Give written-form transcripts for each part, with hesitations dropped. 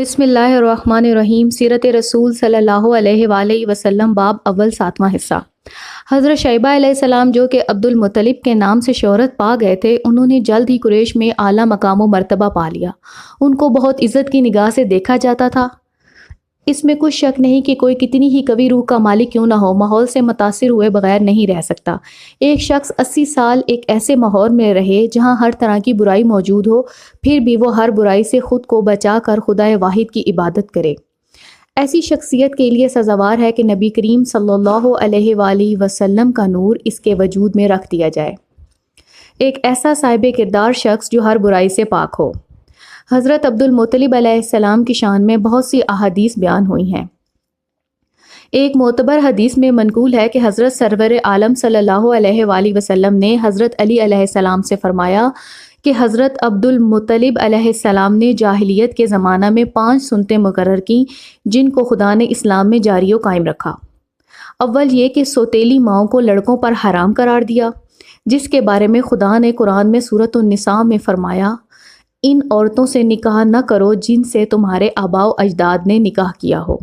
بسم اللہ الرحمن الرحیم۔ سیرت رسول صلی اللہ علیہ وآلہ وسلم باب اول 7واں حصہ۔ حضرت شیبہ علیہ السلام جو کہ عبد المطلب کے نام سے شہرت پا گئے تھے، انہوں نے جلد ہی قریش میں اعلیٰ مقام و مرتبہ پا لیا۔ ان کو بہت عزت کی نگاہ سے دیکھا جاتا تھا۔ اس میں کچھ شک نہیں کہ کوئی کتنی ہی قوی روح کا مالک کیوں نہ ہو، ماحول سے متاثر ہوئے بغیر نہیں رہ سکتا۔ ایک شخص 80 سال ایک ایسے ماحول میں رہے جہاں ہر طرح کی برائی موجود ہو، پھر بھی وہ ہر برائی سے خود کو بچا کر خدائے واحد کی عبادت کرے، ایسی شخصیت کے لیے سزاوار ہے کہ نبی کریم صلی اللہ علیہ وآلہ وسلم کا نور اس کے وجود میں رکھ دیا جائے۔ ایک ایسا صاحب کردار شخص جو ہر برائی سے پاک ہو۔ حضرت عبد المطلب علیہ السلام کی شان میں بہت سی احادیث بیان ہوئی ہیں۔ ایک معتبر حدیث میں منقول ہے کہ حضرت سرور عالم صلی اللہ علیہ وآلہ وسلم نے حضرت علی علیہ السلام سے فرمایا کہ حضرت عبد المطلب علیہ السلام نے جاہلیت کے زمانہ میں 5 سنتیں مقرر کیں جن کو خدا نے اسلام میں جاری و قائم رکھا۔ اول یہ کہ سوتیلی ماؤں کو لڑکوں پر حرام قرار دیا، جس کے بارے میں خدا نے قرآن میں سورۃ النساء میں فرمایا، ان عورتوں سے نکاح نہ کرو جن سے تمہارے آباء و اجداد نے نکاح کیا ہو۔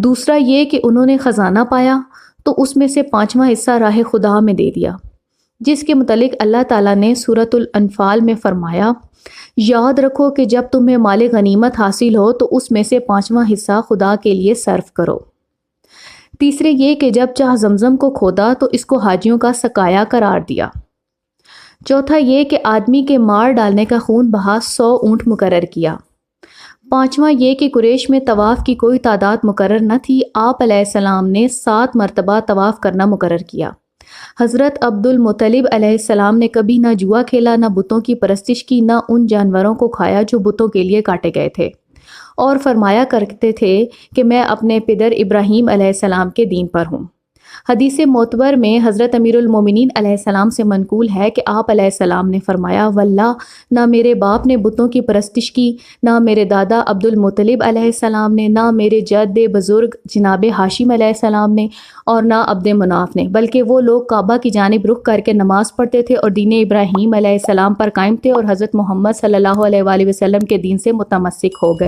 دوسرا یہ کہ انہوں نے خزانہ پایا تو اس میں سے 5واں حصہ راہ خدا میں دے دیا، جس کے متعلق اللہ تعالیٰ نے سورۃ الانفال میں فرمایا، یاد رکھو کہ جب تمہیں مال غنیمت حاصل ہو تو اس میں سے 5واں حصہ خدا کے لیے صرف کرو۔ تیسرے یہ کہ جب چاہ زمزم کو کھودا تو اس کو حاجیوں کا سقایا قرار دیا۔ چوتھا یہ کہ آدمی کے مار ڈالنے کا خون بہا 100 اونٹ مقرر کیا۔ 5واں یہ کہ قریش میں طواف کی کوئی تعداد مقرر نہ تھی، آپ علیہ السلام نے 7 مرتبہ طواف کرنا مقرر کیا۔ حضرت عبد المطلب علیہ السلام نے کبھی نہ جوا کھیلا، نہ بتوں کی پرستش کی، نہ ان جانوروں کو کھایا جو بتوں کے لیے کاٹے گئے تھے، اور فرمایا کرتے تھے کہ میں اپنے پدر ابراہیم علیہ السلام کے دین پر ہوں۔ حدیث معتبر میں حضرت امیر المومنین علیہ السلام سے منقول ہے کہ آپ علیہ السلام نے فرمایا، واللہ نہ میرے باپ نے بتوں کی پرستش کی، نہ میرے دادا عبد المطلب علیہ السلام نے، نہ میرے جد بزرگ جناب ہاشم علیہ السلام نے، اور نہ عبد مناف نے، بلکہ وہ لوگ کعبہ کی جانب رخ کر کے نماز پڑھتے تھے اور دین ابراہیم علیہ السلام پر قائم تھے اور حضرت محمد صلی اللہ علیہ وآلہ وسلم کے دین سے متمسک ہو گئے۔